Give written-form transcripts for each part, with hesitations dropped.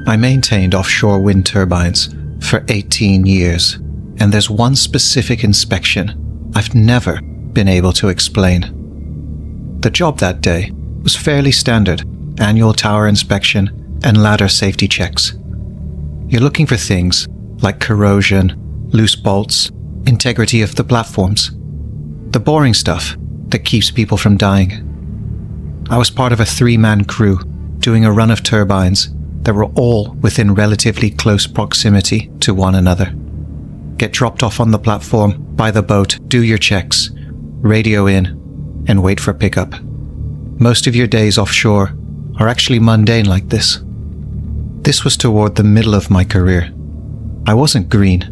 I maintained offshore wind turbines for 18 years, and there's one specific inspection I've never been able to explain. The job that day was fairly standard: annual tower inspection and ladder safety checks. You're looking for things like corrosion, loose bolts, integrity of the platforms. The boring stuff that keeps people from dying. I was part of a 3-man crew doing a run of turbines that were all within relatively close proximity to one another. Get dropped off on the platform by the boat, do your checks, radio in, and wait for pickup. Most of your days offshore are actually mundane like this. This was toward the middle of my career. I wasn't green,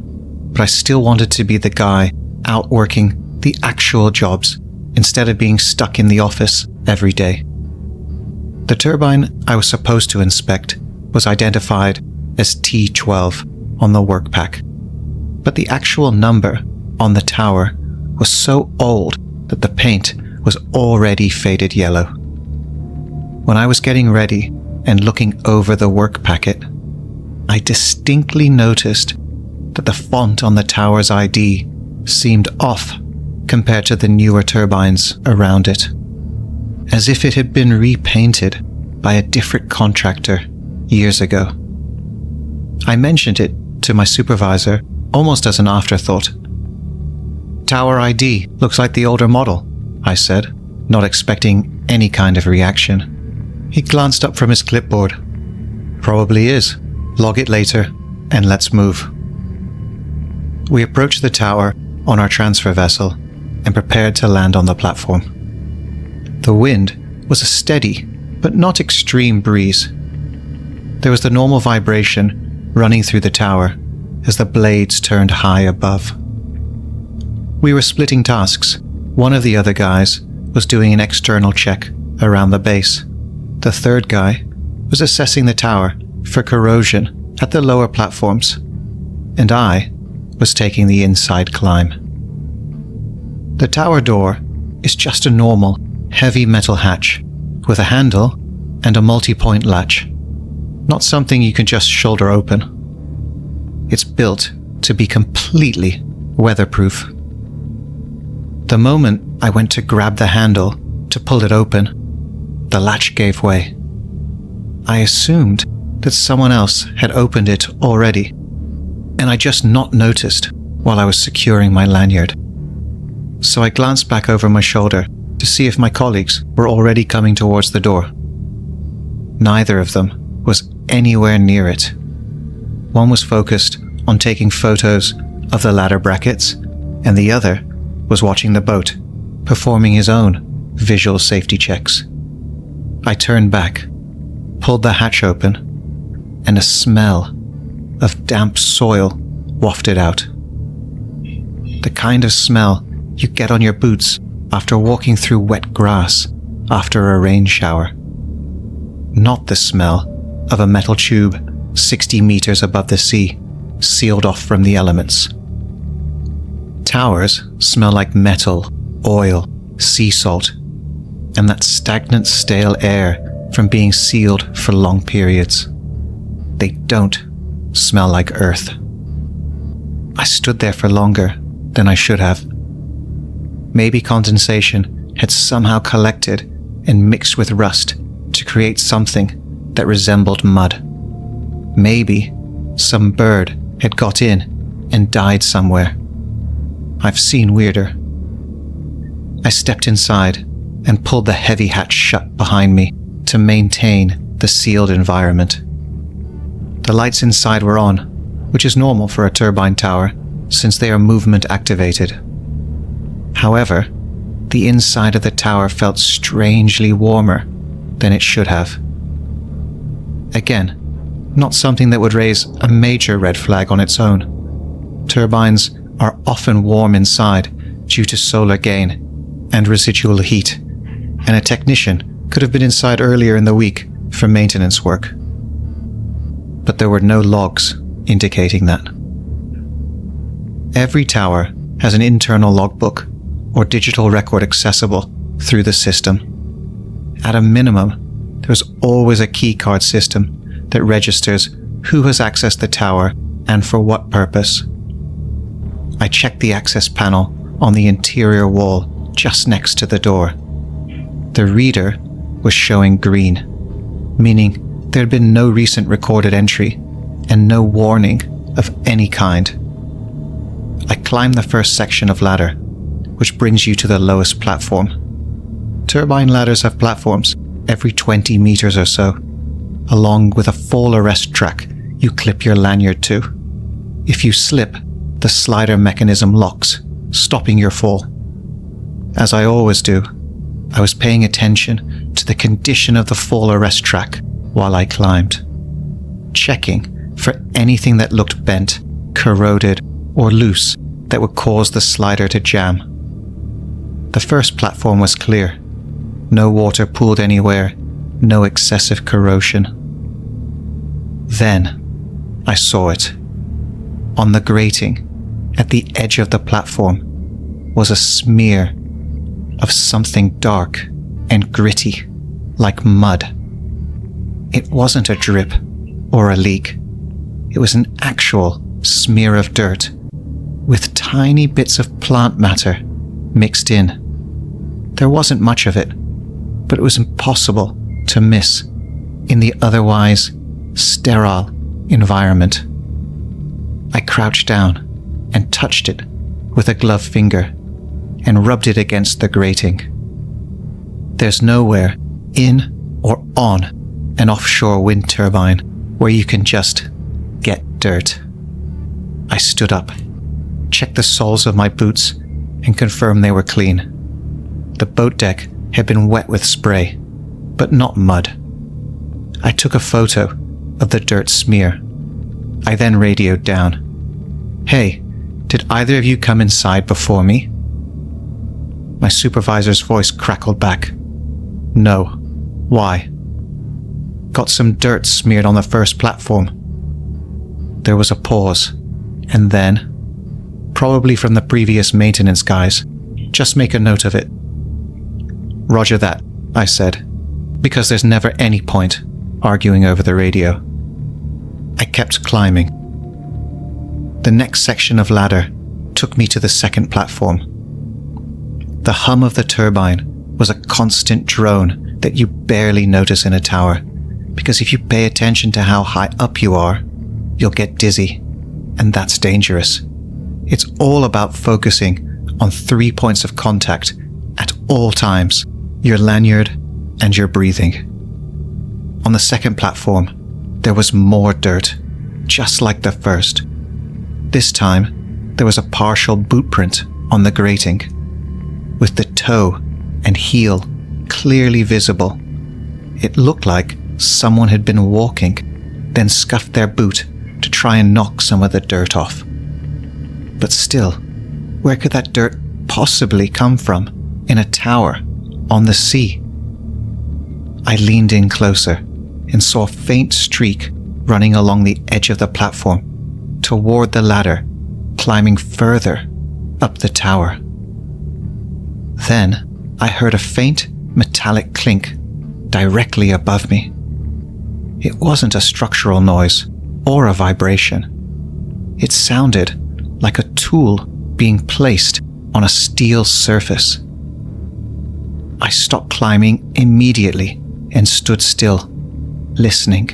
but I still wanted to be the guy out working the actual jobs instead of being stuck in the office every day. The turbine I was supposed to inspect was identified as T12 on the work pack, but the actual number on the tower was so old that the paint was already faded yellow. When I was getting ready and looking over the work packet, I distinctly noticed that the font on the tower's ID seemed off compared to the newer turbines around it, as if it had been repainted by a different contractor years ago. I mentioned it to my supervisor almost as an afterthought. "Tower ID looks like the older model," I said, not expecting any kind of reaction. He glanced up from his clipboard. "Probably is. Log it later, and let's move." We approached the tower on our transfer vessel and prepared to land on the platform. The wind was a steady but not extreme breeze. There was the normal vibration running through the tower as the blades turned high above. We were splitting tasks. One of the other guys was doing an external check around the base. The third guy was assessing the tower for corrosion at the lower platforms, and I was taking the inside climb. The tower door is just a normal, heavy metal hatch with a handle and a multi-point latch, not something you can just shoulder open. It's built to be completely weatherproof. The moment I went to grab the handle to pull it open, the latch gave way. I assumed that someone else had opened it already, and I just not noticed while I was securing my lanyard. So I glanced back over my shoulder to see if my colleagues were already coming towards the door. Neither of them was anywhere near it. One was focused on taking photos of the ladder brackets, and the other was watching the boat, performing his own visual safety checks. I turned back, pulled the hatch open, and a smell of damp soil wafted out. The kind of smell you get on your boots after walking through wet grass after a rain shower. Not the smell of a metal tube 60 meters above the sea, sealed off from the elements. Towers smell like metal, oil, sea salt, and that stagnant, stale air from being sealed for long periods. They don't smell like earth. I stood there for longer than I should have. Maybe condensation had somehow collected and mixed with rust to create something that resembled mud. Maybe some bird had got in and died somewhere. I've seen weirder. I stepped inside and pulled the heavy hatch shut behind me to maintain the sealed environment. The lights inside were on, which is normal for a turbine tower since they are movement activated. However, the inside of the tower felt strangely warmer than it should have. Again, not something that would raise a major red flag on its own. Turbines are often warm inside due to solar gain and residual heat, and a technician could have been inside earlier in the week for maintenance work. But there were no logs indicating that. Every tower has an internal logbook or digital record accessible through the system. At a minimum, there's always a keycard system that registers who has accessed the tower and for what purpose. I checked the access panel on the interior wall just next to the door. The reader was showing green, meaning there had been no recent recorded entry and no warning of any kind. I climbed the first section of ladder, which brings you to the lowest platform. Turbine ladders have platforms every 20 meters or so, along with a fall arrest track you clip your lanyard to. If you slip, the slider mechanism locks, stopping your fall. As I always do, I was paying attention to the condition of the fall arrest track while I climbed, checking for anything that looked bent, corroded, or loose that would cause the slider to jam. The first platform was clear. No water pooled anywhere, no excessive corrosion. Then I saw it. On the grating, at the edge of the platform, was a smear of something dark and gritty, like mud. It wasn't a drip or a leak. It was an actual smear of dirt, with tiny bits of plant matter mixed in. There wasn't much of it, but it was impossible to miss in the otherwise sterile environment. I crouched down and touched it with a gloved finger and rubbed it against the grating. There's nowhere in or on an offshore wind turbine where you can just get dirt. I stood up, checked the soles of my boots, and confirmed they were clean. The boat deck had been wet with spray, but not mud. I took a photo of the dirt smear. I then radioed down. "Hey, did either of you come inside before me?" My supervisor's voice crackled back. "No. Why?" "Got some dirt smeared on the first platform." There was a pause, and then, "Probably from the previous maintenance guys. Just make a note of it." "Roger that," I said, because there's never any point arguing over the radio. I kept climbing. The next section of ladder took me to the second platform. The hum of the turbine was a constant drone that you barely notice in a tower, because if you pay attention to how high up you are, you'll get dizzy, and that's dangerous. It's all about focusing on 3 points of contact at all times: your lanyard and your breathing. On the second platform, there was more dirt, just like the first. This time, there was a partial boot print on the grating, with the toe and heel clearly visible. It looked like someone had been walking, then scuffed their boot to try and knock some of the dirt off. But still, where could that dirt possibly come from in a tower on the sea? I leaned in closer and saw a faint streak running along the edge of the platform toward the ladder, climbing further up the tower. Then I heard a faint metallic clink directly above me. It wasn't a structural noise or a vibration. It sounded like a tool being placed on a steel surface. I stopped climbing immediately and stood still, listening.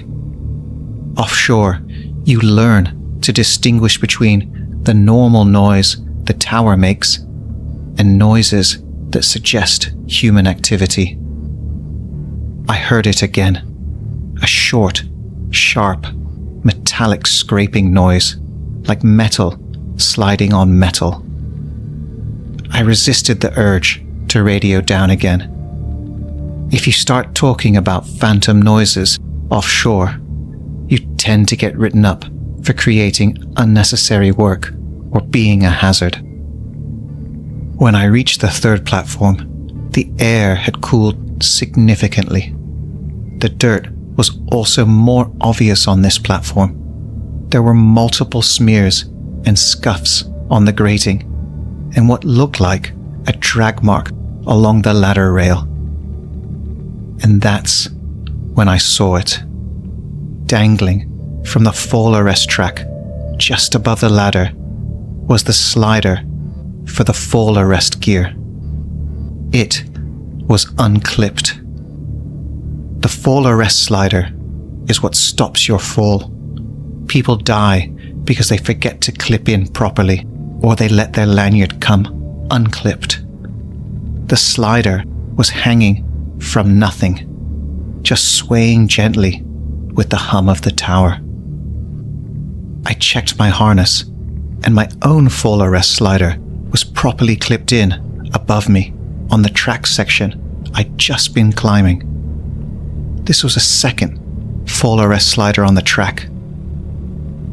Offshore, you learn to distinguish between the normal noise the tower makes and noises that suggest human activity. I heard it again, a short, sharp, metallic scraping noise, like metal sliding on metal. I resisted the urge to radio down again. If you start talking about phantom noises offshore, you tend to get written up for creating unnecessary work or being a hazard. When I reached the third platform, the air had cooled significantly. The dirt was also more obvious on this platform. There were multiple smears and scuffs on the grating, and what looked like a drag mark along the ladder rail. And that's when I saw it, dangling from the fall arrest track, just above the ladder, was the slider for the fall arrest gear. It was unclipped. The fall arrest slider is what stops your fall. People die because they forget to clip in properly, or they let their lanyard come unclipped. The slider was hanging from nothing, just swaying gently with the hum of the tower. I checked my harness, and my own fall arrest slider was properly clipped in above me on the track section I'd just been climbing. This was a second fall arrest slider on the track.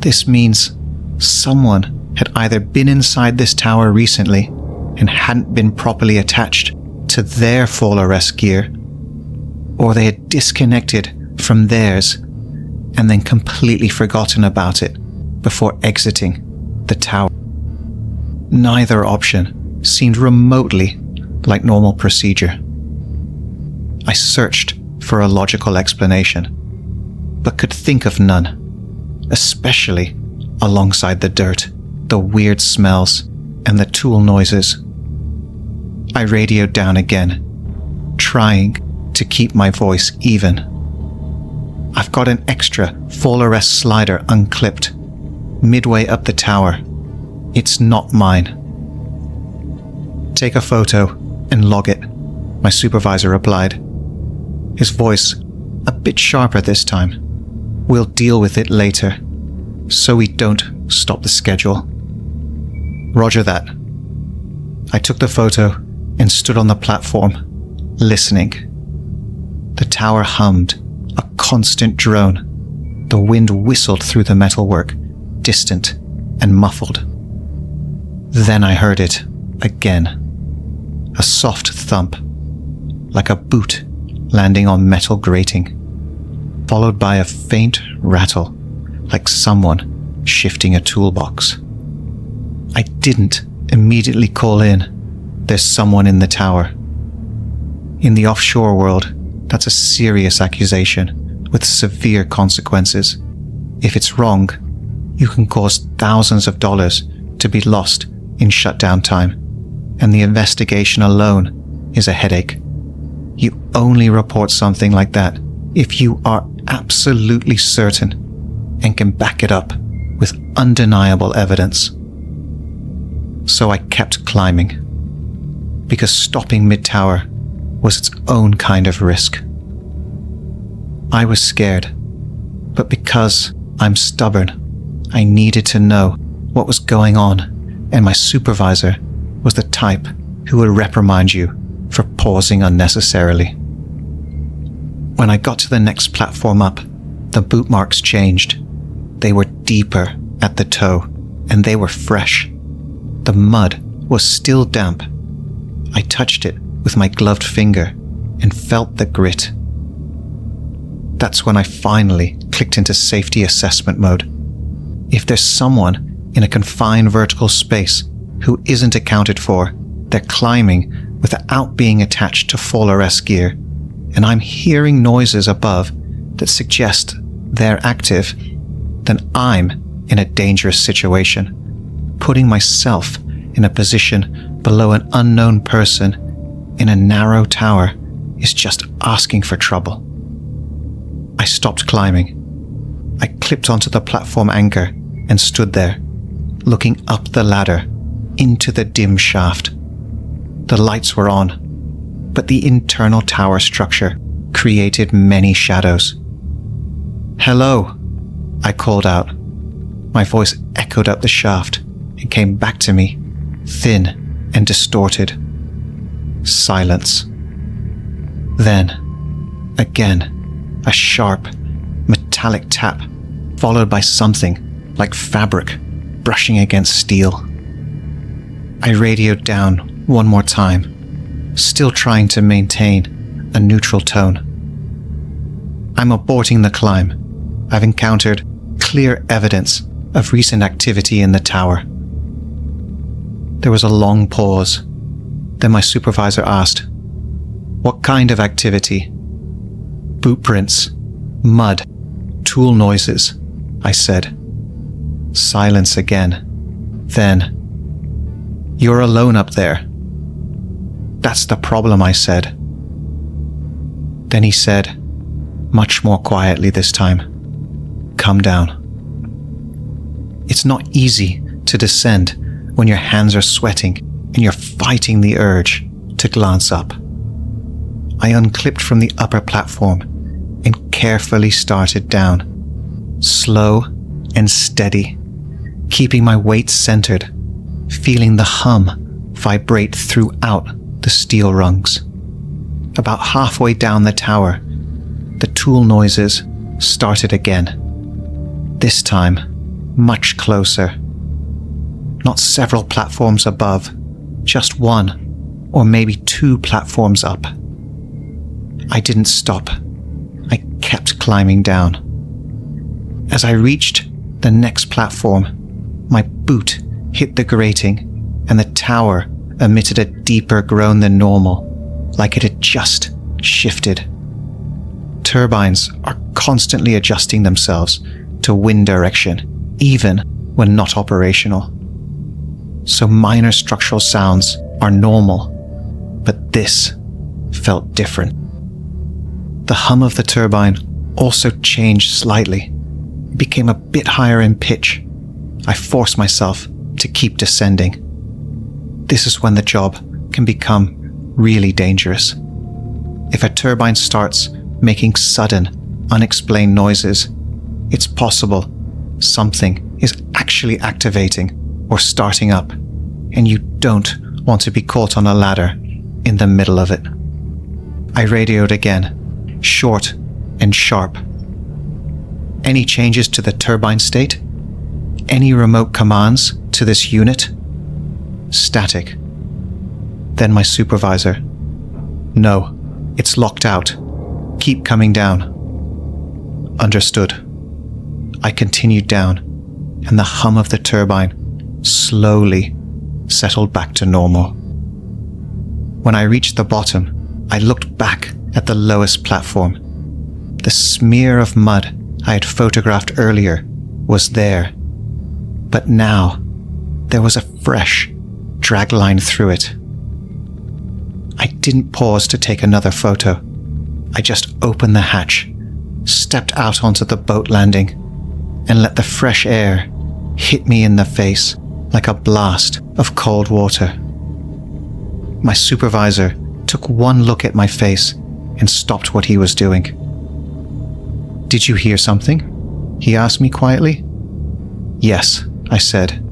This means someone had either been inside this tower recently and hadn't been properly attached to their fall arrest gear, or they had disconnected from theirs and then completely forgotten about it before exiting the tower. Neither option seemed remotely like normal procedure. I searched for a logical explanation, but could think of none, especially alongside the dirt, the weird smells, and the tool noises. I radioed down again, trying to keep my voice even. I've got an extra fall arrest slider unclipped, midway up the tower. It's not mine. Take a photo and log it, my supervisor replied, his voice a bit sharper this time. We'll deal with it later, so we don't stop the schedule. Roger that. I took the photo and stood on the platform, listening. The tower hummed, a constant drone. The wind whistled through the metalwork, distant and muffled. Then I heard it again. A soft thump, like a boot landing on metal grating, followed by a faint rattle, like someone shifting a toolbox. I didn't immediately call in, "There's someone in the tower." In the offshore world, that's a serious accusation with severe consequences. If it's wrong, you can cause thousands of dollars to be lost in shutdown time, and the investigation alone is a headache. You only report something like that if you are absolutely certain and can back it up with undeniable evidence. So I kept climbing, because stopping mid-tower was its own kind of risk. I was scared, but because I'm stubborn, I needed to know what was going on, and my supervisor was the type who would reprimand you for pausing unnecessarily. When I got to the next platform up, the boot marks changed. They were deeper at the toe, and they were fresh. The mud was still damp. I touched it with my gloved finger and felt the grit. That's when I finally clicked into safety assessment mode. If there's someone in a confined vertical space who isn't accounted for, they're climbing without being attached to fall arrest gear, and I'm hearing noises above that suggest they're active, then I'm in a dangerous situation. Putting myself in a position below an unknown person in a narrow tower is just asking for trouble. I stopped climbing. I clipped onto the platform anchor and stood there, looking up the ladder into the dim shaft. The lights were on, but the internal tower structure created many shadows. "Hello," I called out. My voice echoed up the shaft and came back to me, thin and distorted. Silence. Then, again, a sharp, metallic tap, followed by something like fabric brushing against steel. I radioed down one more time, still trying to maintain a neutral tone. "I'm aborting the climb. I've encountered clear evidence of recent activity in the tower." There was a long pause. Then my supervisor asked, "What kind of activity?" "Boot prints, mud, tool noises, I said. Silence again. Then, "You're alone up there." "That's the problem," I said. Then he said, much more quietly this time, "Come down." It's not easy to descend when your hands are sweating and you're fighting the urge to glance up. I unclipped from the upper platform and carefully started down, slow and steady, keeping my weight centered, feeling the hum vibrate throughout the steel rungs. About halfway down the tower, the tool noises started again. This time, much closer. Not several platforms above, just one or maybe two platforms up. I didn't stop. I kept climbing down. As I reached the next platform, my boot hit the grating and the tower emitted a deeper groan than normal, like it had just shifted. Turbines are constantly adjusting themselves to wind direction, even when not operational. So minor structural sounds are normal, but this felt different. The hum of the turbine also changed slightly. It became a bit higher in pitch. I forced myself to keep descending. This is when the job can become really dangerous. If a turbine starts making sudden, unexplained noises, it's possible something is actually activating or starting up, and you don't want to be caught on a ladder in the middle of it. I radioed again, short and sharp. "Any changes to the turbine state? Any remote commands to this unit?" Static. Then my supervisor. "No, it's locked out. Keep coming down." Understood. I continued down, and the hum of the turbine slowly settled back to normal. When I reached the bottom, I looked back at the lowest platform. The smear of mud I had photographed earlier was there, but now there was a fresh drag line through it. I didn't pause to take another photo. I just opened the hatch, stepped out onto the boat landing, and let the fresh air hit me in the face like a blast of cold water. My supervisor took one look at my face and stopped what he was doing. "Did you hear something?" he asked me quietly. "Yes," I said,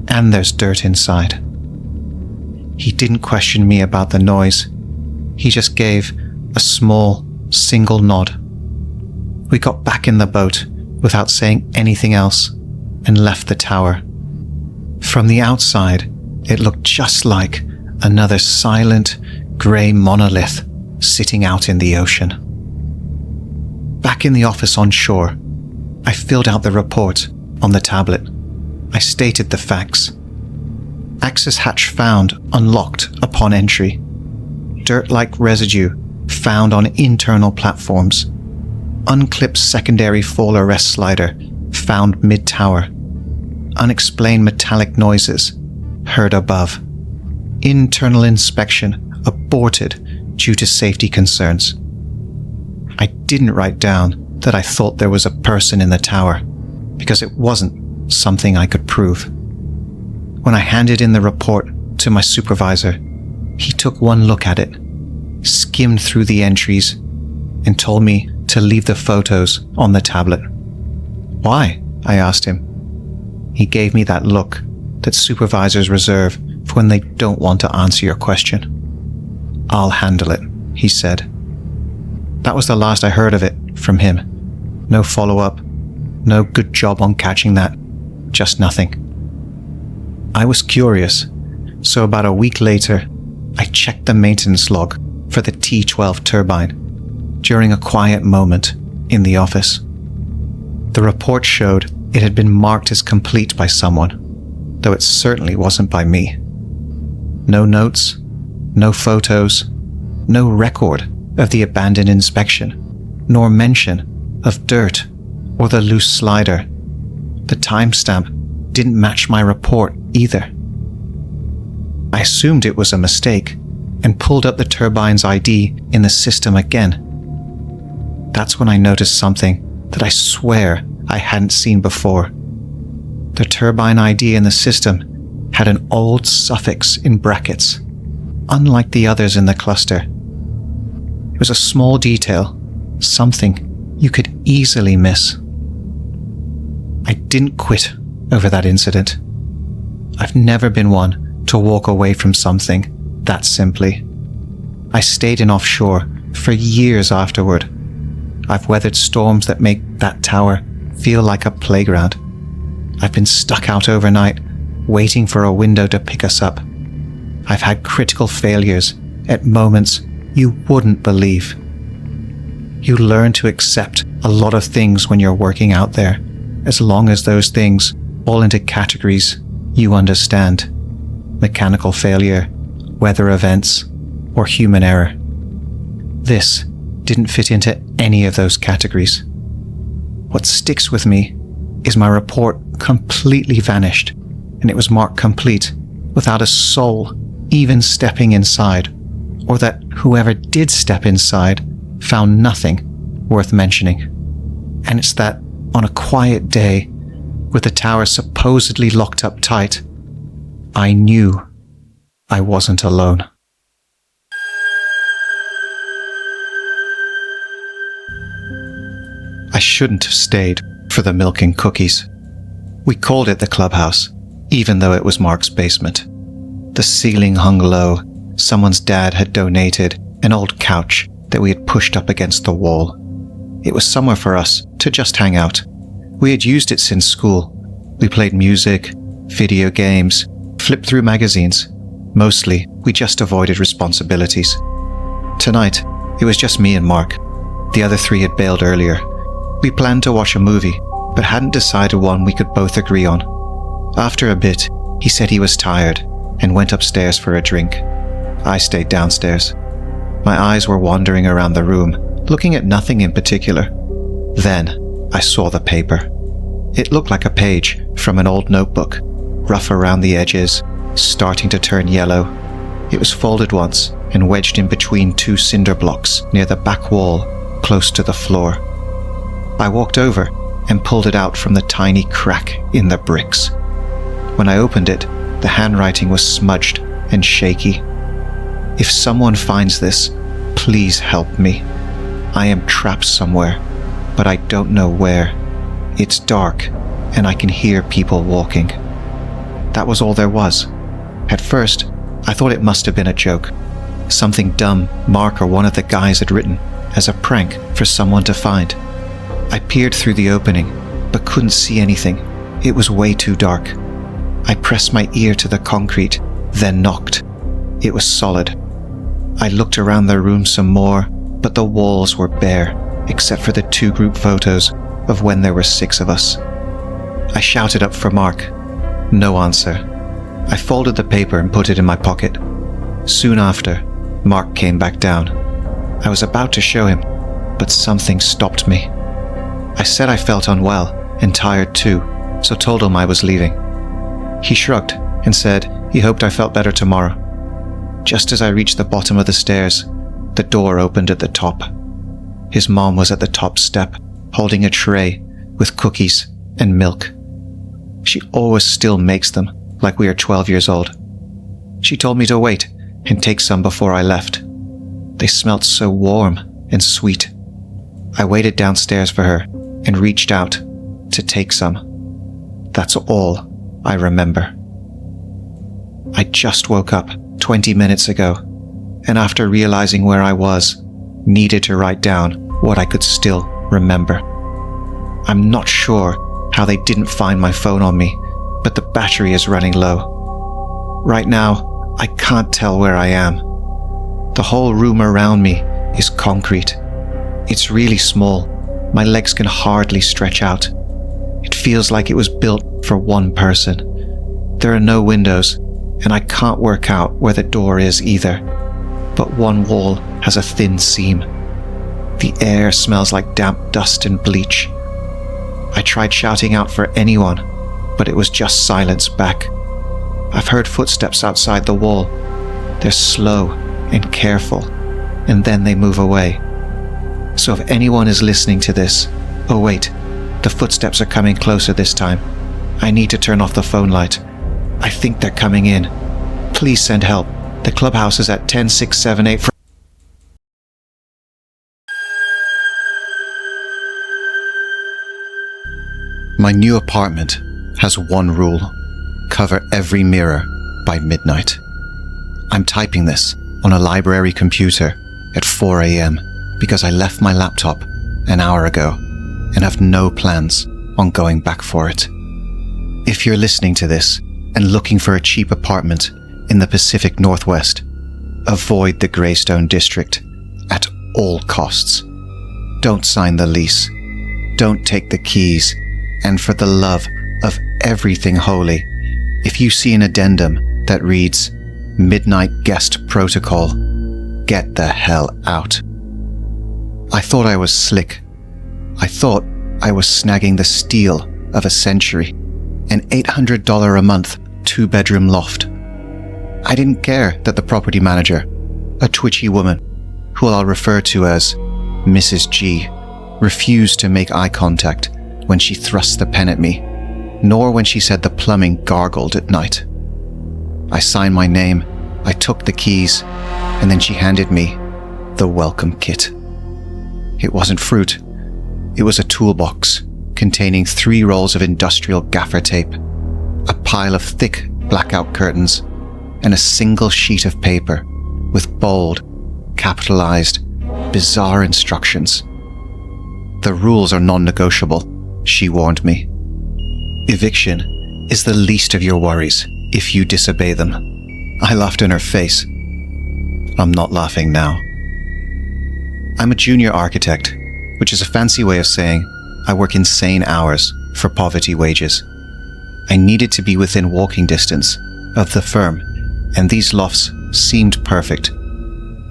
"and there's dirt inside." He didn't question me about the noise. He just gave a small, single nod. We got back in the boat without saying anything else and left the tower. From the outside, it looked just like another silent, grey monolith sitting out in the ocean. Back in the office on shore, I filled out the report on the tablet. I stated the facts. Access hatch found unlocked upon entry. Dirt-like residue found on internal platforms. Unclipped secondary fall arrest slider found mid-tower. Unexplained metallic noises heard above. Internal inspection aborted due to safety concerns. I didn't write down that I thought there was a person in the tower, because it wasn't something I could prove. When I handed in the report to my supervisor, he took one look at it, skimmed through the entries, and told me to leave the photos on the tablet. "Why?" I asked him. He gave me that look that supervisors reserve for when they don't want to answer your question. "I'll handle it," he said. That was the last I heard of it from him. No follow-up, no good job on catching that, just nothing. I was curious, so about a week later, I checked the maintenance log for the T12 turbine during a quiet moment in the office. The report showed it had been marked as complete by someone, though it certainly wasn't by me. No notes, no photos, no record of the abandoned inspection, nor mention of dirt or the loose slider The timestamp didn't match my report either. I assumed it was a mistake and pulled up the turbine's ID in the system again. That's when I noticed something that I swear I hadn't seen before. The turbine ID in the system had an old suffix in brackets, unlike the others in the cluster. It was a small detail, something you could easily miss. I didn't quit over that incident. I've never been one to walk away from something that simply. I stayed in offshore for years afterward. I've weathered storms that make that tower feel like a playground. I've been stuck out overnight, waiting for a window to pick us up. I've had critical failures at moments you wouldn't believe. You learn to accept a lot of things when you're working out there, as long as those things fall into categories you understand. Mechanical failure, weather events, or human error. This didn't fit into any of those categories. What sticks with me is my report completely vanished, and it was marked complete without a soul even stepping inside, or that whoever did step inside found nothing worth mentioning. And it's that on a quiet day, with the tower supposedly locked up tight, I knew I wasn't alone. I shouldn't have stayed for the milk and cookies. We called it the clubhouse, even though it was Mark's basement. The ceiling hung low. Someone's dad had donated an old couch that we had pushed up against the wall. It was somewhere for us to just hang out. We had used it since school. We played music, video games, flipped through magazines. Mostly, we just avoided responsibilities. Tonight, it was just me and Mark. The other three had bailed earlier. We planned to watch a movie, but hadn't decided one we could both agree on. After a bit, he said he was tired and went upstairs for a drink. I stayed downstairs. My eyes were wandering around the room, looking at nothing in particular. Then, I saw the paper. It looked like a page from an old notebook, rough around the edges, starting to turn yellow. It was folded once and wedged in between two cinder blocks near the back wall, close to the floor. I walked over and pulled it out from the tiny crack in the bricks. When I opened it, the handwriting was smudged and shaky. If someone finds this, please help me. I am trapped somewhere, but I don't know where. It's dark, and I can hear people walking. That was all there was. At first, I thought it must have been a joke. Something dumb Mark or one of the guys had written as a prank for someone to find. I peered through the opening, but couldn't see anything. It was way too dark. I pressed my ear to the concrete, then knocked. It was solid. I looked around the room some more, but the walls were bare, except for the two group photos of when there were 6 of us. I shouted up for Mark. No answer. I folded the paper and put it in my pocket. Soon after, Mark came back down. I was about to show him, but something stopped me. I said I felt unwell and tired too, so told him I was leaving. He shrugged and said he hoped I felt better tomorrow. Just as I reached the bottom of the stairs, the door opened at the top. His mom was at the top step, holding a tray with cookies and milk. She always still makes them, like we are 12 years old. She told me to wait and take some before I left. They smelt so warm and sweet. I waited downstairs for her and reached out to take some. That's all I remember. I just woke up 20 minutes ago, and after realizing where I was, needed to write down what I could still remember. I'm not sure how they didn't find my phone on me, but the battery is running low. Right now, I can't tell where I am. The whole room around me is concrete. It's really small. My legs can hardly stretch out. It feels like it was built for one person. There are no windows, and I can't work out where the door is either. But one wall has a thin seam. The air smells like damp dust and bleach. I tried shouting out for anyone, but it was just silence back. I've heard footsteps outside the wall. They're slow and careful, and then they move away. So if anyone is listening to this, oh wait, the footsteps are coming closer this time. I need to turn off the phone light. I think they're coming in. Please send help. The clubhouse is at 10678. My new apartment has one rule: cover every mirror by midnight. I'm typing this on a library computer at 4 a.m. because I left my laptop an hour ago and have no plans on going back for it. If you're listening to this and looking for a cheap apartment in the Pacific Northwest, avoid the Greystone district at all costs. Don't sign the lease. Don't take the keys. And for the love of everything holy, if you see an addendum that reads Midnight Guest Protocol, get the hell out. I thought I was slick. I thought I was snagging the steal of a century, an $800 a month 2-bedroom loft. I didn't care that the property manager, a twitchy woman, who I'll refer to as Mrs. G, refused to make eye contact when she thrust the pen at me, nor when she said the plumbing gargled at night. I signed my name, I took the keys, and then she handed me the welcome kit. It wasn't fruit. It was a toolbox containing 3 rolls of industrial gaffer tape, a pile of thick blackout curtains, and a single sheet of paper with bold, capitalized, bizarre instructions. The rules are non-negotiable, she warned me. Eviction is the least of your worries if you disobey them. I laughed in her face. I'm not laughing now. I'm a junior architect, which is a fancy way of saying I work insane hours for poverty wages. I needed to be within walking distance of the firm, and these lofts seemed perfect.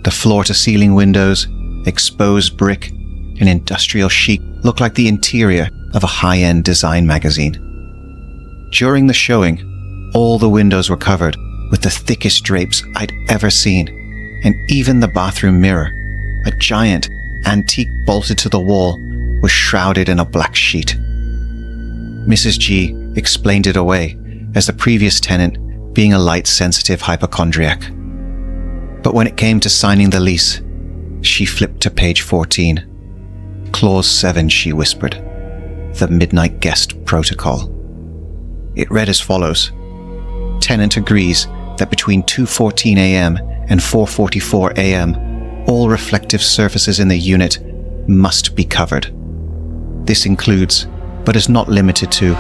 The floor-to-ceiling windows, exposed brick, and industrial chic looked like the interior of a high-end design magazine. During the showing, all the windows were covered with the thickest drapes I'd ever seen, and even the bathroom mirror, a giant antique bolted to the wall, was shrouded in a black sheet. Mrs. G explained it away as the previous tenant being a light-sensitive hypochondriac. But when it came to signing the lease, she flipped to page 14. Clause 7, she whispered. The Midnight Guest Protocol. It read as follows. Tenant agrees that between 2:14 a.m. and 4:44 a.m., all reflective surfaces in the unit must be covered. This includes, but is not limited to,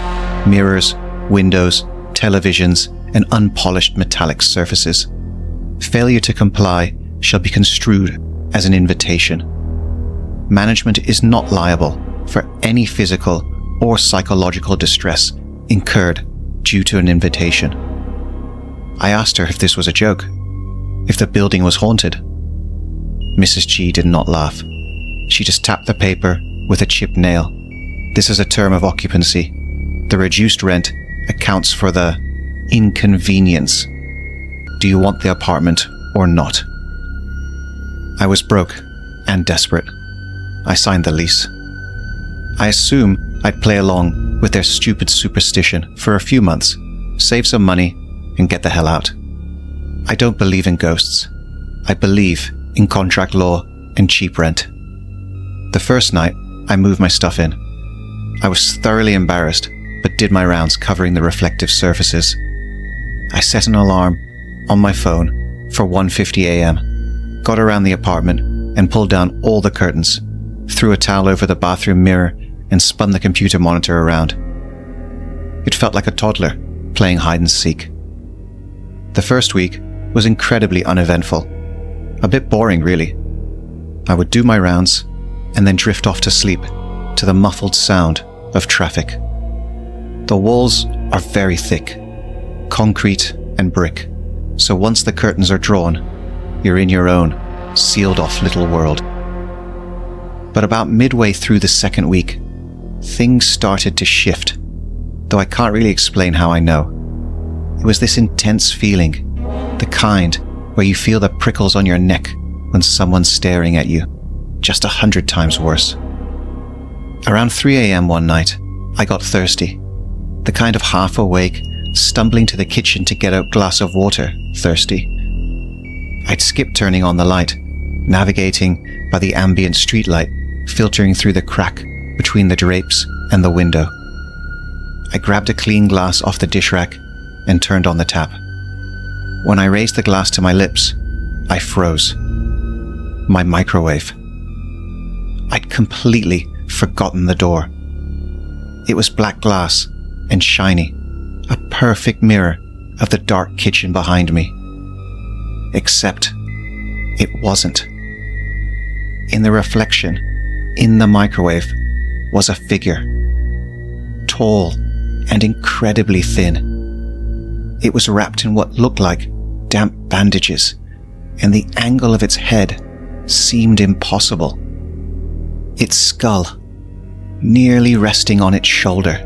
mirrors, windows, televisions, and unpolished metallic surfaces. Failure to comply shall be construed as an invitation. Management is not liable for any physical or psychological distress incurred due to an invitation. I asked her if this was a joke, if the building was haunted. Mrs. G did not laugh. She just tapped the paper with a chipped nail. This is a term of occupancy. The reduced rent accounts for the inconvenience. Do you want the apartment or not? I was broke and desperate. I signed the lease. I assume I'd play along with their stupid superstition for a few months, save some money, and get the hell out. I don't believe in ghosts. I believe in contract law and cheap rent. The first night, I moved my stuff in. I was thoroughly embarrassed, but did my rounds covering the reflective surfaces. I set an alarm on my phone for 1:50 a.m., got around the apartment and pulled down all the curtains, threw a towel over the bathroom mirror, and spun the computer monitor around. It felt like a toddler playing hide and seek. The first week was incredibly uneventful. A bit boring, really. I would do my rounds and then drift off to sleep to the muffled sound of traffic. The walls are very thick, concrete and brick, so once the curtains are drawn, you're in your own sealed-off little world. But about midway through the second week, things started to shift, though I can't really explain how I know. It was this intense feeling, the kind where you feel the prickles on your neck when someone's staring at you, just 100 times worse. Around 3 a.m. one night, I got thirsty, the kind of half awake, stumbling to the kitchen to get a glass of water thirsty. I'd skipped turning on the light, navigating by the ambient streetlight filtering through the crack between the drapes and the window. I grabbed a clean glass off the dish rack and turned on the tap. When I raised the glass to my lips, I froze. My microwave. I'd completely forgotten the door. It was black glass and shiny, a perfect mirror of the dark kitchen behind me. Except it wasn't. In the reflection, in the microwave, was a figure. Tall and incredibly thin. It was wrapped in what looked like damp bandages, and the angle of its head seemed impossible. Its skull nearly resting on its shoulder.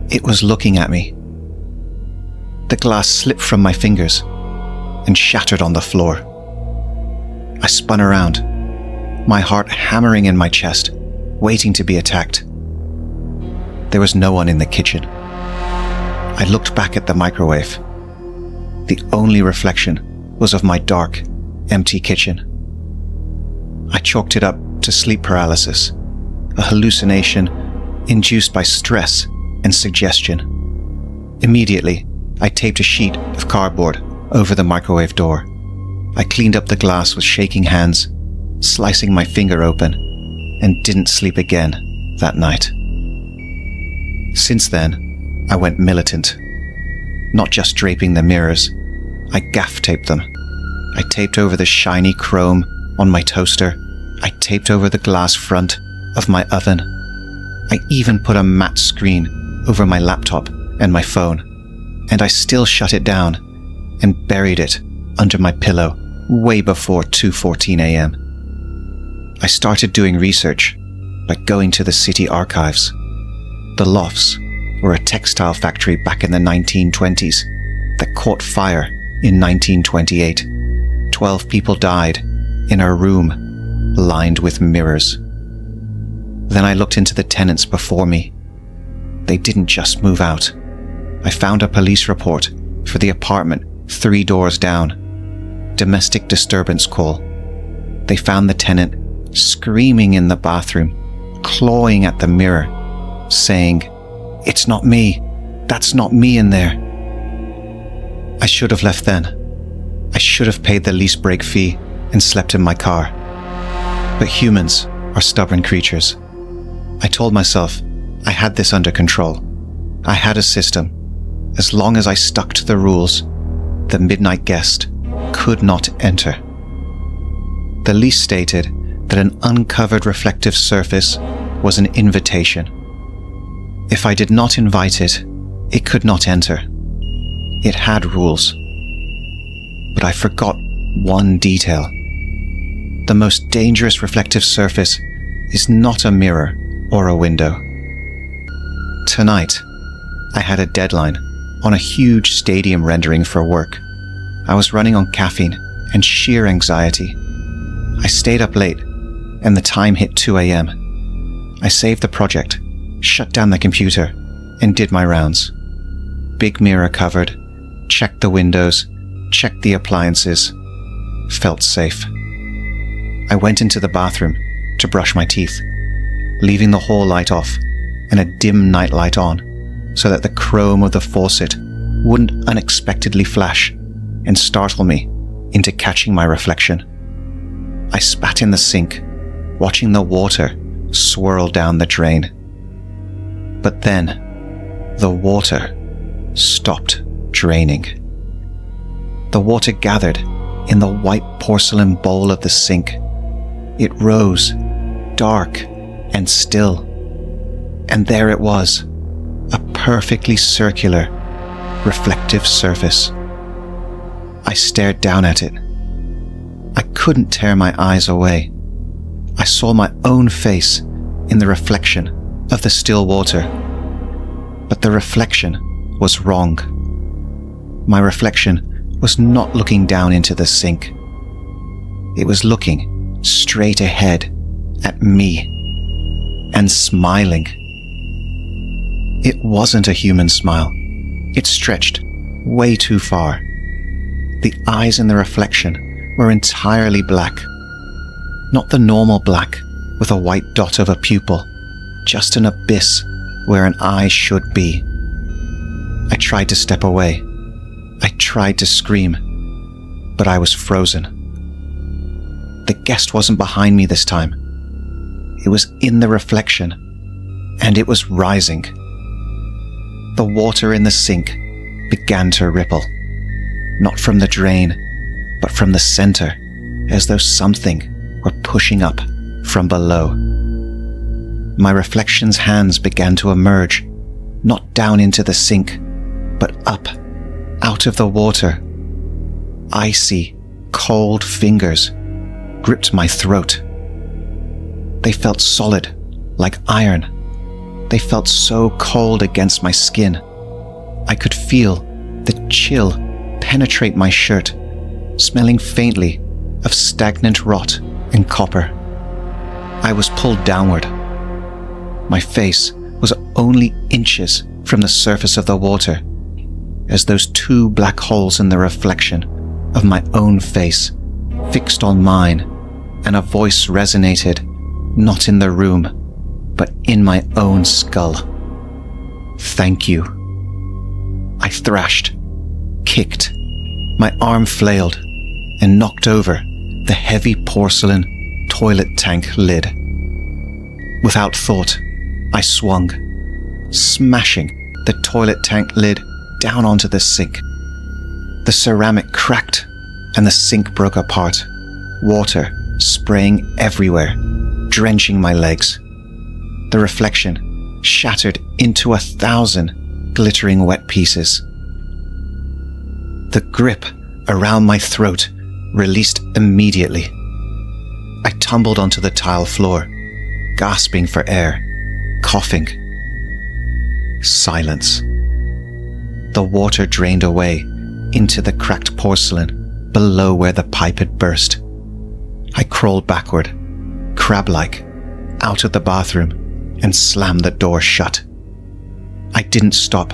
It was looking at me. The glass slipped from my fingers and shattered on the floor. I spun around, my heart hammering in my chest, waiting to be attacked. There was no one in the kitchen. I looked back at the microwave. The only reflection was of my dark, empty kitchen. I chalked it up to sleep paralysis, a hallucination induced by stress and suggestion. Immediately, I taped a sheet of cardboard over the microwave door. I cleaned up the glass with shaking hands, slicing my finger open, and didn't sleep again that night. Since then, I went militant. Not just draping the mirrors, I gaff taped them. I taped over the shiny chrome on my toaster. I taped over the glass front of my oven. I even put a matte screen over my laptop and my phone, and I still shut it down and buried it under my pillow way before 2:14 a.m. I started doing research by going to the city archives. The lofts were a textile factory back in the 1920s that caught fire in 1928. 12 people died in a room lined with mirrors. Then I looked into the tenants before me. They didn't just move out. I found a police report for the apartment 3 doors down. Domestic disturbance call. They found the tenant screaming in the bathroom, clawing at the mirror, saying, "It's not me. That's not me in there." I should have left then. I should have paid the lease break fee and slept in my car. But humans are stubborn creatures. I told myself I had this under control. I had a system. As long as I stuck to the rules, the midnight guest could not enter. The lease stated that an uncovered reflective surface was an invitation. If I did not invite it, it could not enter. It had rules. But I forgot one detail. The most dangerous reflective surface is not a mirror or a window. Tonight, I had a deadline on a huge stadium rendering for work. I was running on caffeine and sheer anxiety. I stayed up late, and the time hit 2 a.m. I saved the project, shut down the computer, and did my rounds. Big mirror covered, checked the windows, checked the appliances, felt safe. I went into the bathroom to brush my teeth, leaving the hall light off and a dim night light on, so that the chrome of the faucet wouldn't unexpectedly flash and startle me into catching my reflection. I spat in the sink, watching the water swirl down the drain. But then, the water stopped draining. The water gathered in the white porcelain bowl of the sink. It rose, dark and still. And there it was, a perfectly circular, reflective surface. I stared down at it. I couldn't tear my eyes away. I saw my own face in the reflection of the still water. But the reflection was wrong. My reflection was not looking down into the sink. It was looking straight ahead at me and smiling. It wasn't a human smile. It stretched way too far. The eyes in the reflection were entirely black. Not the normal black with a white dot of a pupil, just an abyss where an eye should be. I tried to step away. I tried to scream, but I was frozen. The guest wasn't behind me this time. It was in the reflection, and it was rising. The water in the sink began to ripple, not from the drain, but from the center, as though something were pushing up from below. My reflection's hands began to emerge, not down into the sink, but up, out of the water. Icy, cold fingers gripped my throat. They felt solid, like iron. They felt so cold against my skin. I could feel the chill penetrate my shirt, smelling faintly of stagnant rot and copper. I was pulled downward. My face was only inches from the surface of the water, as those two black holes in the reflection of my own face fixed on mine, and a voice resonated, not in the room, but in my own skull. Thank you. I thrashed, kicked, my arm flailed, and knocked over the heavy porcelain toilet tank lid. Without thought, I swung, smashing the toilet tank lid down onto the sink. The ceramic cracked and the sink broke apart, water spraying everywhere, drenching my legs. The reflection shattered into 1,000 glittering wet pieces. The grip around my throat released immediately. I tumbled onto the tile floor, gasping for air, coughing. Silence. The water drained away into the cracked porcelain below where the pipe had burst. I crawled backward, crab-like, out of the bathroom and slammed the door shut. I didn't stop,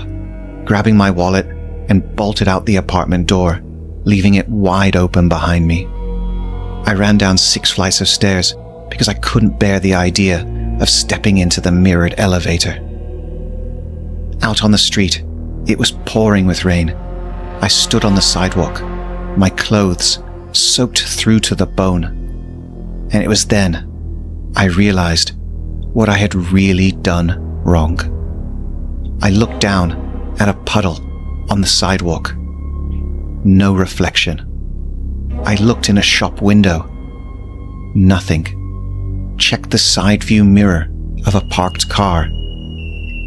grabbing my wallet and bolted out the apartment door, leaving it wide open behind me. I ran down 6 flights of stairs because I couldn't bear the idea of stepping into the mirrored elevator. Out on the street, it was pouring with rain. I stood on the sidewalk, my clothes soaked through to the bone. And it was then I realized what I had really done wrong. I looked down at a puddle on the sidewalk. No reflection. I looked in a shop window. Nothing. Checked the side view mirror of a parked car.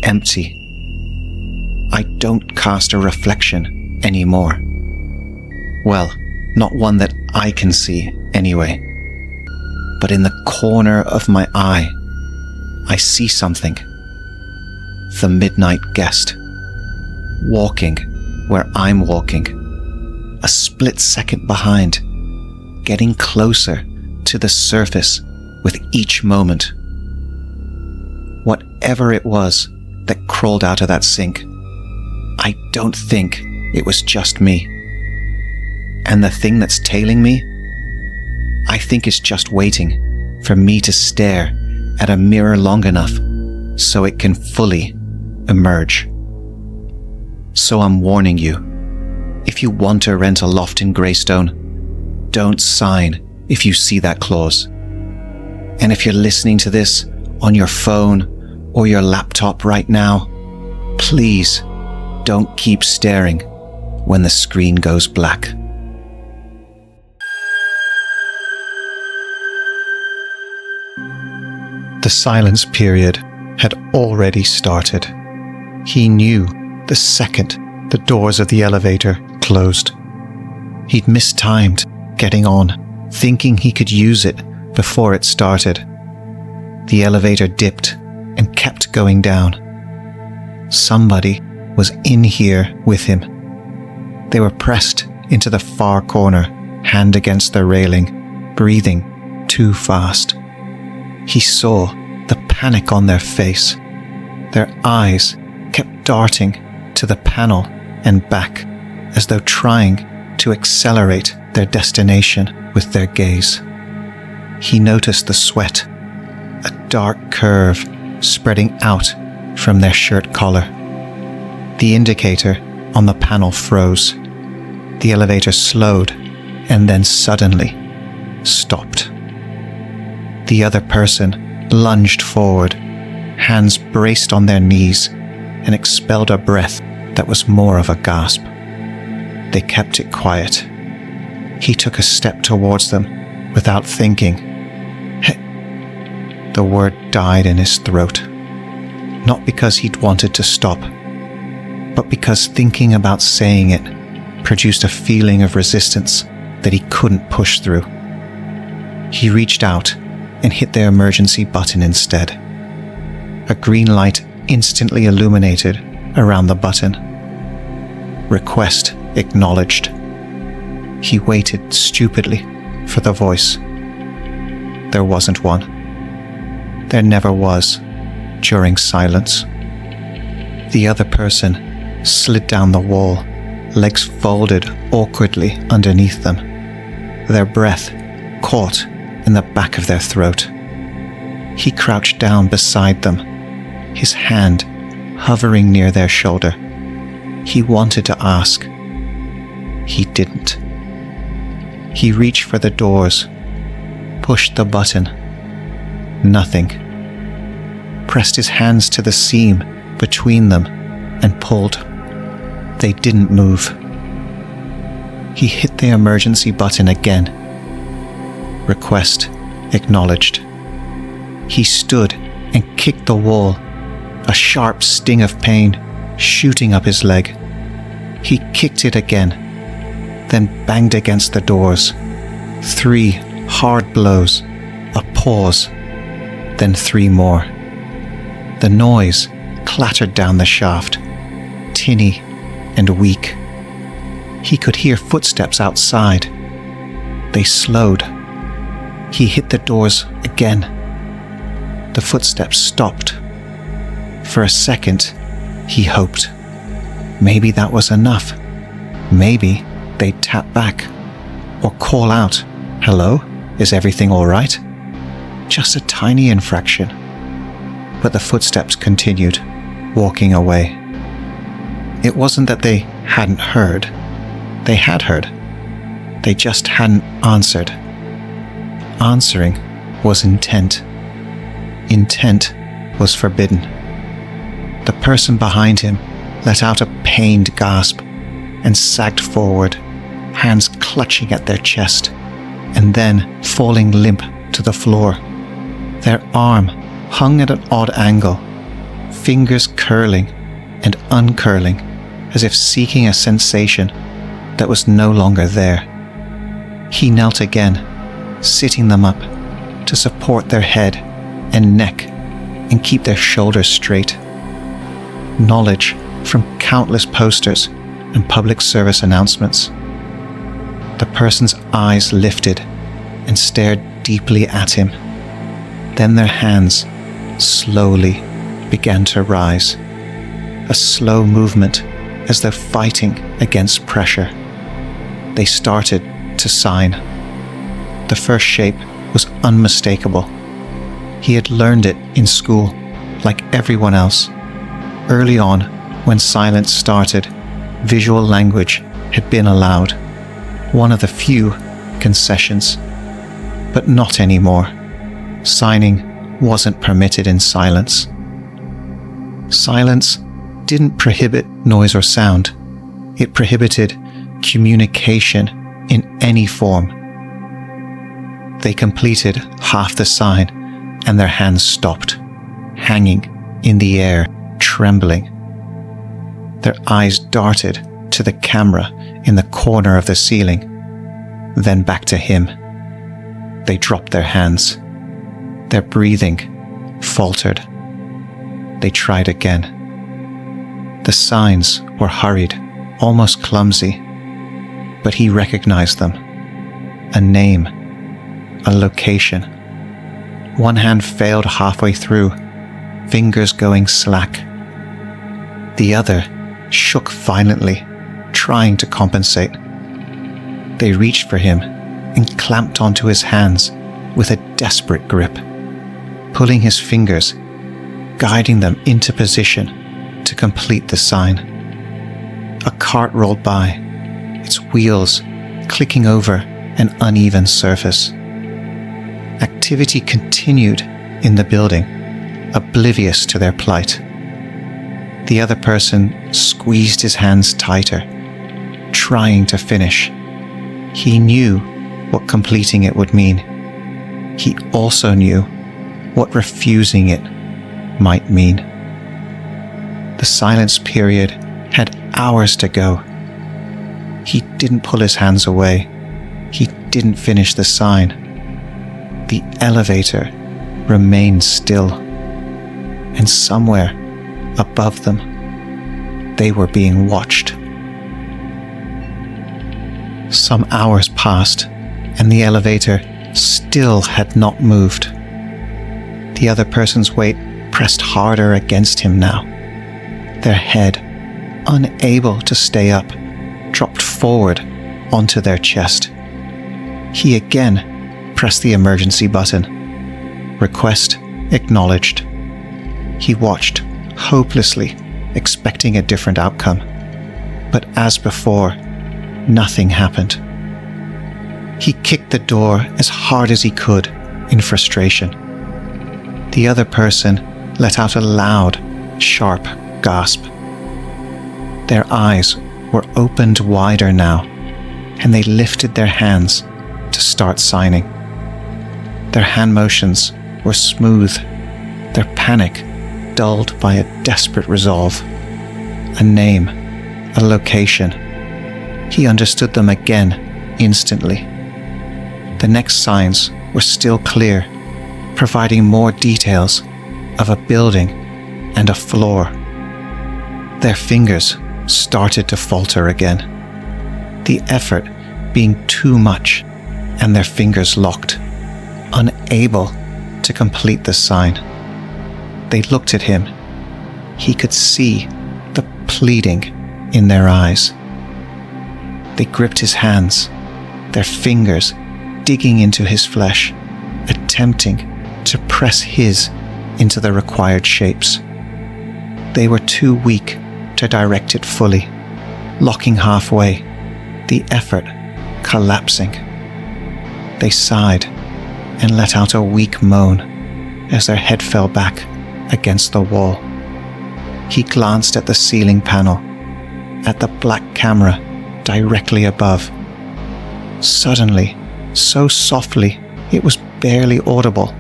Empty. I don't cast a reflection anymore. Well, not one that I can see anyway. But in the corner of my eye, I see something. The midnight guest. Walking where I'm walking. A split second behind. Getting closer to the surface with each moment. Whatever it was that crawled out of that sink, I don't think it was just me. And the thing that's tailing me, I think it's just waiting for me to stare at a mirror long enough so it can fully emerge. So I'm warning you, if you want to rent a loft in Greystone, don't sign if you see that clause. And if you're listening to this on your phone or your laptop right now, please don't keep staring when the screen goes black. The silence period had already started. He knew the second the doors of the elevator closed. He'd mistimed getting on, thinking he could use it before it started. The elevator dipped and kept going down. Somebody was in here with him. They were pressed into the far corner, hand against the railing, breathing too fast. He saw the panic on their face. Their eyes kept darting to the panel and back, as though trying to accelerate their destination with their gaze. He noticed the sweat, a dark curve spreading out from their shirt collar. The indicator on the panel froze. The elevator slowed and then suddenly stopped. The other person lunged forward, hands braced on their knees, and expelled a breath that was more of a gasp. They kept it quiet. He took a step towards them without thinking. The word died in his throat, not because he'd wanted to stop, but because thinking about saying it produced a feeling of resistance that he couldn't push through. He reached out and hit the emergency button instead. A green light instantly illuminated around the button. Request acknowledged. He waited stupidly for the voice. There wasn't one. There never was during silence. The other person slid down the wall, legs folded awkwardly underneath them, their breath caught in the back of their throat. He crouched down beside them, his hand hovering near their shoulder. He wanted to ask. He didn't. He reached for the doors, pushed the button. Nothing. Pressed his hands to the seam between them and pulled. They didn't move. He hit the emergency button again. Request acknowledged. He stood and kicked the wall, a sharp sting of pain shooting up his leg. He kicked it again, then banged against the doors. 3 hard blows, a pause, then 3 more. The noise clattered down the shaft, tinny and weak. He could hear footsteps outside. They slowed. He hit the doors again. The footsteps stopped. For a second, he hoped. Maybe that was enough. Maybe they'd tap back or call out, "Hello, is everything all right?" Just a tiny infraction. But the footsteps continued, walking away. It wasn't that they hadn't heard. They had heard. They just hadn't answered. Answering was intent. Intent was forbidden. The person behind him let out a pained gasp and sagged forward, hands clutching at their chest, and then falling limp to the floor. Their arm hung at an odd angle, fingers curling and uncurling as if seeking a sensation that was no longer there. He knelt again, sitting them up to support their head and neck and keep their shoulders straight. Knowledge from countless posters and public service announcements. The person's eyes lifted and stared deeply at him. Then their hands slowly began to rise, a slow movement as though fighting against pressure. They started to sign. The first shape was unmistakable. He had learned it in school, like everyone else. Early on, when silence started, visual language had been allowed, one of the few concessions. But not anymore. Signing wasn't permitted in silence. Silence didn't prohibit noise or sound. It prohibited communication in any form. They completed half the sign and their hands stopped, hanging in the air, trembling. Their eyes darted to the camera in the corner of the ceiling, then back to him. They dropped their hands. Their breathing faltered. They tried again. The signs were hurried, almost clumsy, but he recognized them. A name, a location. One hand failed halfway through, fingers going slack. The other shook violently, trying to compensate. They reached for him and clamped onto his hands with a desperate grip, pulling his fingers, guiding them into position to complete the sign. A cart rolled by, its wheels clicking over an uneven surface. Activity continued in the building, oblivious to their plight. The other person squeezed his hands tighter, trying to finish. He knew what completing it would mean. He also knew what refusing it might mean. The silence period had hours to go. He didn't pull his hands away. He didn't finish the sign. The elevator remained still. And somewhere above them, they were being watched. Some hours passed, and the elevator still had not moved. The other person's weight pressed harder against him now. Their head, unable to stay up, dropped forward onto their chest. He again pressed the emergency button. Request acknowledged. He watched, hopelessly, expecting a different outcome. But as before, nothing happened. He kicked the door as hard as he could in frustration. The other person let out a loud, sharp gasp. Their eyes were opened wider now, and they lifted their hands to start signing. Their hand motions were smooth, their panic dulled by a desperate resolve. A name, a location. He understood them again instantly. The next signs were still clear, providing more details of a building and a floor. Their fingers started to falter again, the effort being too much, and their fingers locked, unable to complete the sign. They looked at him. He could see the pleading in their eyes. They gripped his hands, their fingers digging into his flesh, attempting to press his into the required shapes. They were too weak to direct it fully, locking halfway, the effort collapsing. They sighed and let out a weak moan as their head fell back against the wall. He glanced at the ceiling panel, at the black camera directly above. Suddenly, so softly it was barely audible,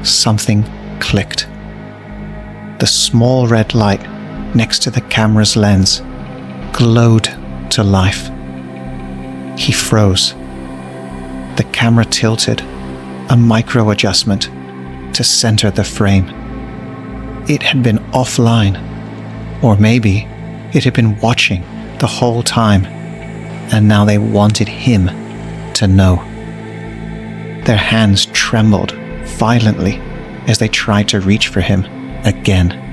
something clicked. The small red light next to the camera's lens glowed to life. He froze. The camera tilted, a micro adjustment to center the frame. It had been offline, or maybe it had been watching the whole time, and now they wanted him to know. Their hands trembled violently as they tried to reach for him again.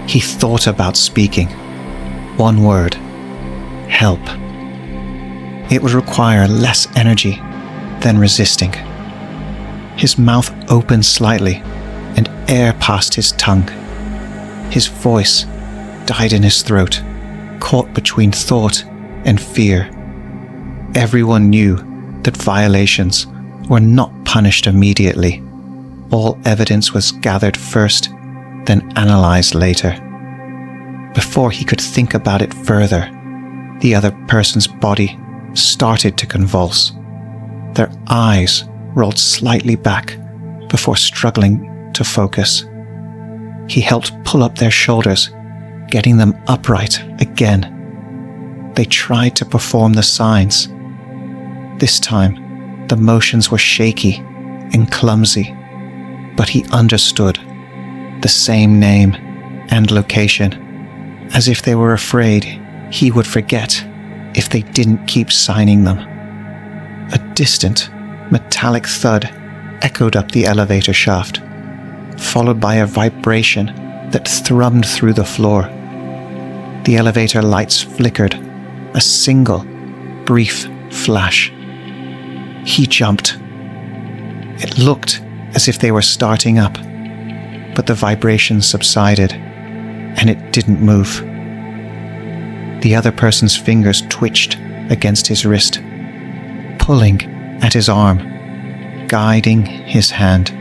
He thought about speaking. One word: help. It would require less energy than resisting. His mouth opened slightly, and air passed his tongue. His voice died in his throat, caught between thought and fear. Everyone knew that violations were not punished immediately. All evidence was gathered first, then analyzed later. Before he could think about it further, the other person's body started to convulse. Their eyes rolled slightly back before struggling to focus. He helped pull up their shoulders, getting them upright again. They tried to perform the signs. This time, the motions were shaky and clumsy, but he understood. the same name and location, as if they were afraid he would forget if they didn't keep signing them. A distant, metallic thud echoed up the elevator shaft, followed by a vibration that thrummed through the floor. The elevator lights flickered, a single, brief flash. He jumped. It looked as if they were starting up, but the vibration subsided, and it didn't move. The other person's fingers twitched against his wrist, pulling at his arm, guiding his hand,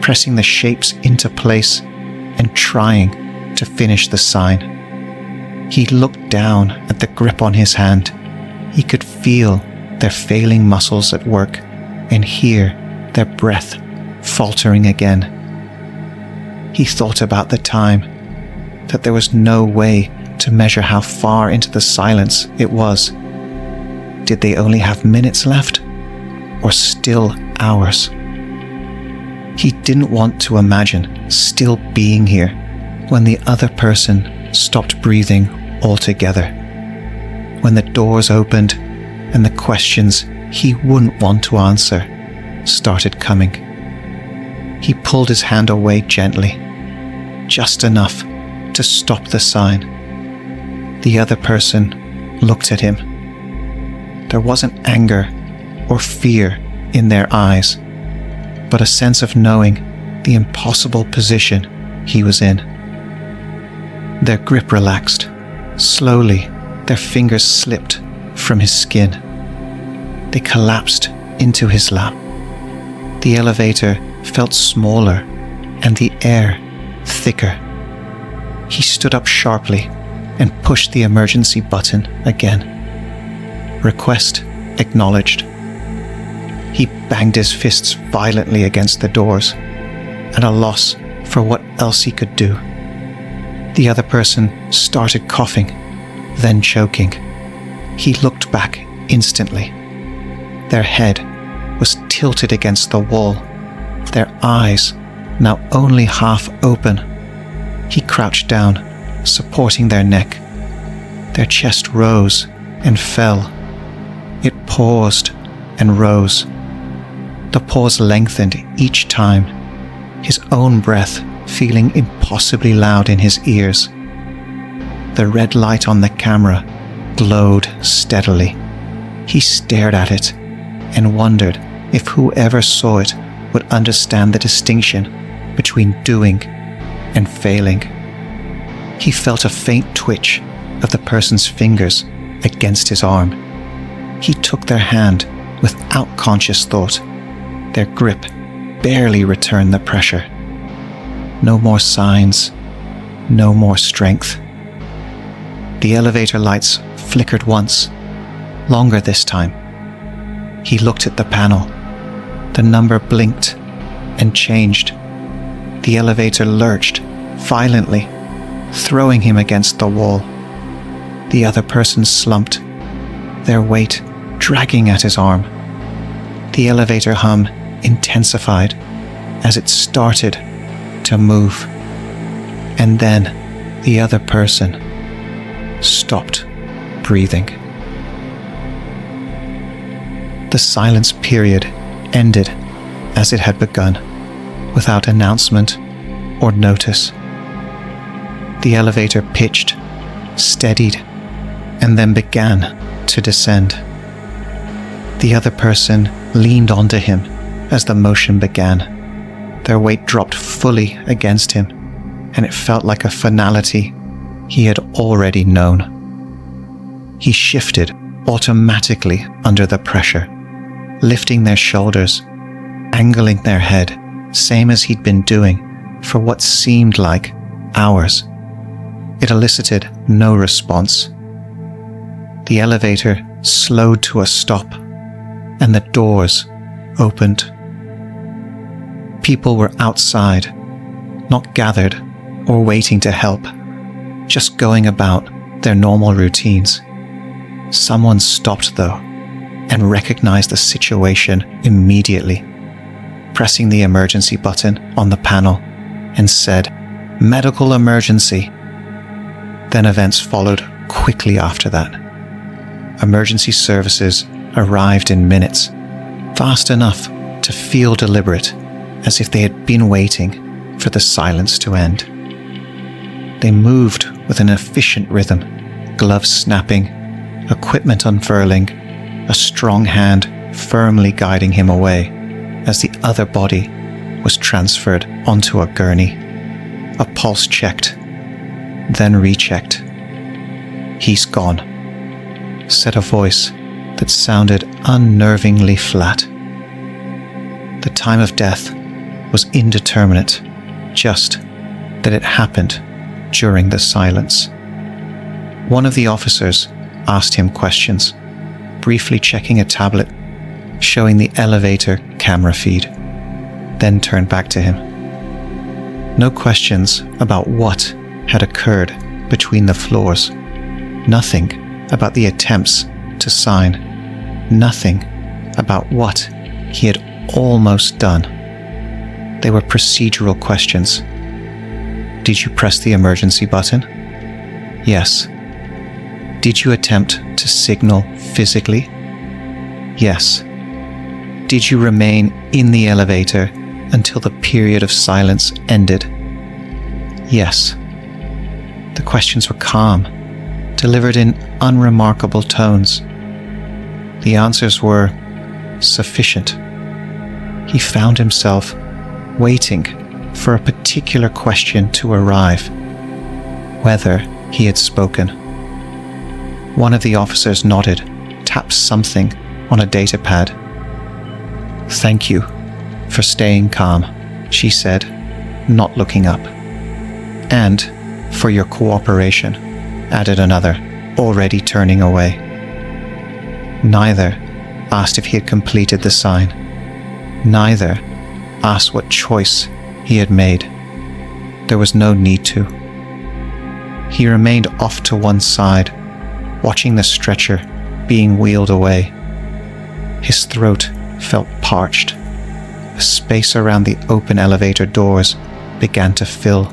pressing the shapes into place and trying to finish the sign. He looked down at the grip on his hand. He could feel their failing muscles at work and hear their breath faltering again. He thought about the time, that there was no way to measure how far into the silence it was. Did they only have minutes left, or still hours? He didn't want to imagine still being here when the other person stopped breathing altogether, when the doors opened and the questions he wouldn't want to answer started coming. He pulled his hand away gently, just enough to stop the sign. The other person looked at him. There wasn't anger or fear in their eyes, but a sense of knowing the impossible position he was in. Their grip relaxed. Slowly, their fingers slipped from his skin. They collapsed into his lap. The elevator felt smaller and the air thicker. He stood up sharply and pushed the emergency button again. Request acknowledged. He banged his fists violently against the doors, at a loss for what else he could do. The other person started coughing, then choking. He looked back instantly. Their head was tilted against the wall, their eyes now only half open. He crouched down, supporting their neck. Their chest rose and fell. It paused and rose. The pause lengthened each time, his own breath feeling impossibly loud in his ears. The red light on the camera glowed steadily. He stared at it and wondered if whoever saw it would understand the distinction between doing and failing. He felt a faint twitch of the person's fingers against his arm. He took their hand without conscious thought. Their grip barely returned the pressure. No more signs, no more strength. The elevator lights flickered once, longer this time. He looked at the panel. The number blinked and changed. The elevator lurched violently, throwing him against the wall. The other person slumped, their weight dragging at his arm. The elevator hum intensified as it started to move. And then the other person stopped breathing. The silence period ended as it had begun, without announcement or notice. The elevator pitched, steadied, and then began to descend. The other person leaned onto him as the motion began. Their weight dropped fully against him, and it felt like a finality he had already known. He shifted automatically under the pressure, lifting their shoulders, angling their head, same as he'd been doing for what seemed like hours. It elicited no response. The elevator slowed to a stop, and the doors opened. People were outside, not gathered or waiting to help, just going about their normal routines. Someone stopped, though, and recognized the situation immediately, pressing the emergency button on the panel, and said, Medical emergency. Then events followed quickly after that. Emergency services arrived in minutes, fast enough to feel deliberate, as if they had been waiting for the silence to end. They moved with an efficient rhythm, gloves snapping, equipment unfurling, a strong hand firmly guiding him away as the other body was transferred onto a gurney. A pulse checked, then rechecked. "He's gone," said a voice that sounded unnervingly flat. The time of death was indeterminate, just that it happened during the silence. One of the officers asked him questions, briefly checking a tablet, showing the elevator camera feed, then turned back to him. No questions about what had occurred between the floors. Nothing about the attempts to sign. Nothing about what he had almost done. They were procedural questions. Did you press the emergency button? Yes. Did you attempt to signal physically? Yes. Did you remain in the elevator until the period of silence ended? Yes. The questions were calm, delivered in unremarkable tones. The answers were sufficient. He found himself waiting for a particular question to arrive, whether he had spoken. One of the officers nodded, tapped something on a data pad. "Thank you for staying calm," she said, not looking up. "And for your cooperation," added another, already turning away. Neither asked if he had completed the sign. Neither asked what choice he had made. There was no need to. He remained off to one side, watching the stretcher being wheeled away. His throat felt parched. The space around the open elevator doors began to fill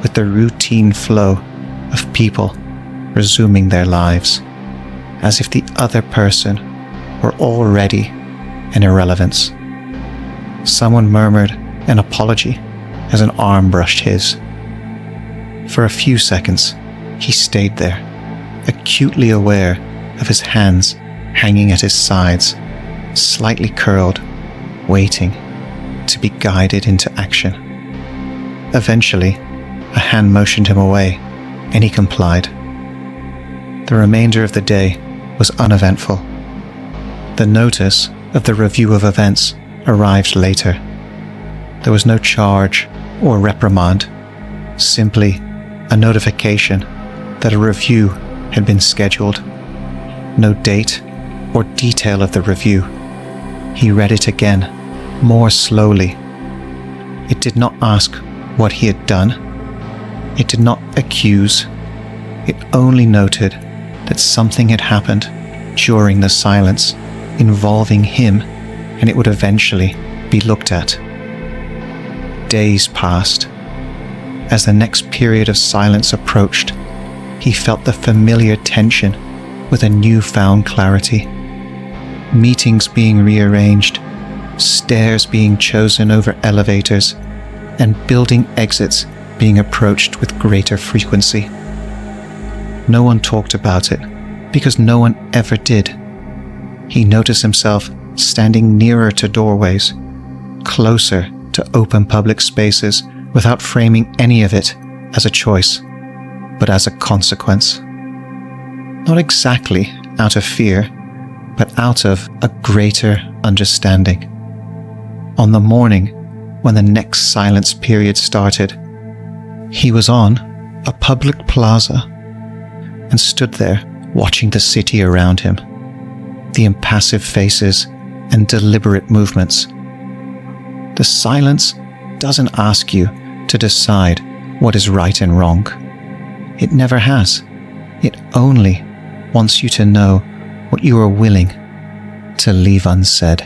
with the routine flow of people resuming their lives, as if the other person were already an irrelevance. Someone murmured an apology as an arm brushed his. For a few seconds, he stayed there, acutely aware of his hands hanging at his sides, slightly curled, waiting to be guided into action. Eventually, a hand motioned him away, and he complied. The remainder of the day was uneventful. The notice of the review of events arrived later. There was no charge or reprimand, simply a notification that a review had been scheduled. No date or detail of the review. He read it again, more slowly. It did not ask what he had done. It did not accuse. It only noted that something had happened during the silence involving him, and it would eventually be looked at. Days passed. As the next period of silence approached, he felt the familiar tension with a newfound clarity. Meetings being rearranged, stairs being chosen over elevators, and building exits being approached with greater frequency. No one talked about it, because no one ever did. He noticed himself standing nearer to doorways, closer to open public spaces, without framing any of it as a choice, but as a consequence. Not exactly out of fear, but out of a greater understanding. On the morning when the next silence period started, he was on a public plaza and stood there watching the city around him, the impassive faces and deliberate movements. The silence doesn't ask you to decide what is right and wrong. It never has. It only wants you to know what you are willing to leave unsaid.